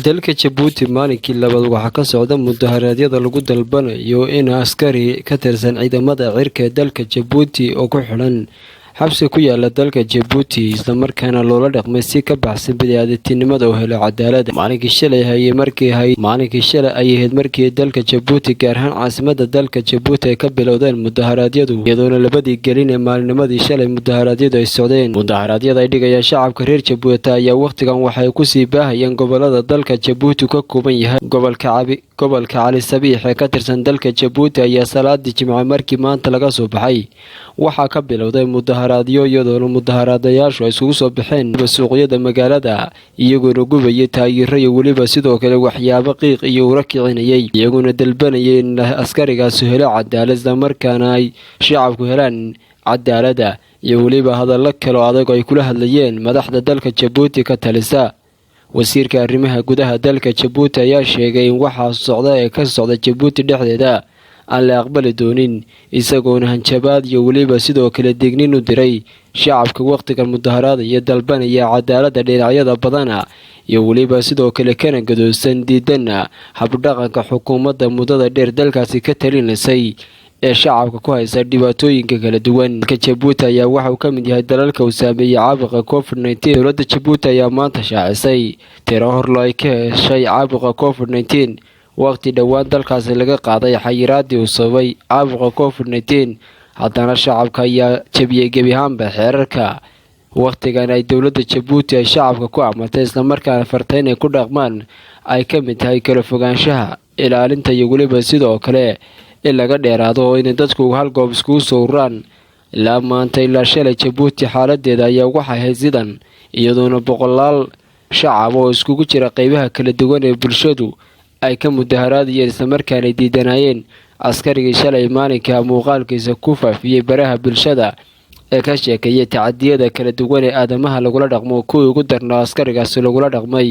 dalka Jabuuti maalinkii labaad waxaa ka socda mudaharaadyada lagu dalbanayo in askari ka tirsan ciidamada cirka ee dalka Jabuuti oo ku xiran xabsi ku yaala dalka Jabuuti isla markaana loola dhaqmay si ka baxsan bini'aadantinimada oo helo cadaalad. Maalinkii shalay ayay ahayd markii dalka Jabuuti gaar ahaan caasimadda dalka Jabuuti ay ka bilowdeen mudaharaadyadu iyadoona labadii gelin ee maalinimadii shalay mudaharaadyadu ay socdeen. Mudaharaadyada ay dhigayaan shacabka reer Jabuuti ayaa waqtigan waxay ku sii baahayeen gobolada dalka Jabuuti ka kooban yahay gobolka Cali Sabiix ee ka tirsan dalka Jabuuti ayaa salaadii Jimcaha markii maanta laga soo baxay waxaa ka bilowday mudaharaadyo iyadoona mudaharadayaashu ay isugu soo baxeen suuqyada magaalada iyagoona gubayay taageero iyo weliba sidoo kale waxyaabo qiiq iyo ura kicinayay iyaguna dalbanayay in askarigaasi helo cadaalad isla markaana ay shacabku helaan cadaalada iyo weliba hadallo kale oo adag ay kula hadlayeen madaxda dalka Jabuuti ka talisa. wasiirka arrimaha gudaha dalka Jabuuti ayaa sheegay in waxa ka socda Jabuuti dhexdeeda aan la aqbali doonin isagoona hanjabaad iyo weliba sidoo kale digniin u diray shacabka waqtigan mudaharaada iyo dalbanaya cadaalada dhinacyada badana iyo weliba sidoo kale kana gadoosan diidana habdhaqanka xukuumadda muddada dheer dalkaasi ka talinaysay ee shacabka ku haysa dhibaatooyinka kala duwan. dalka Jabuuti ayaa waxa uu ka mid yahay dalalka uu saameeyay caabuqa COVID-19. dowladda Jabuuti ayaa maanta shaacisay tiro horlo ay ka heshay caabuqa COVID-19 waqti dhowaan dalkaasi laga qaaday xayiraadii uu sababay caabuqa COVID-19 haddana shacabka ayaa jabiyay gebi ahaanba xeerarka waqtigan ay dowladda Jabuuti ay shacabka ku amartay isla markaana fartay inay ku dhaqmaan ay ka mid tahay kala fogaanshaha ilaalinta iyo weliba sidoo kale in laga dheeraado oo in dadku hal goob iskugu soo ururaan. ilaa maanta ilaa shalay Jabuuti xaaladeeda ayaa waxay ahayd sidan iyadoona boqolaal shacab oo iskugu jira qaybaha kala duwan ee bulshadu ay ka mudaharaadayeen isla markaana diidanayeen askarigii shalay maalinka muuqaalkiisa ku faafiyay baraha bulshada ee ka sheekeeyay tacadiyada kala duwan ee aadamaha lagula dhaqmo kuwii ugu darnaa askarigaasi lagula dhaqmay.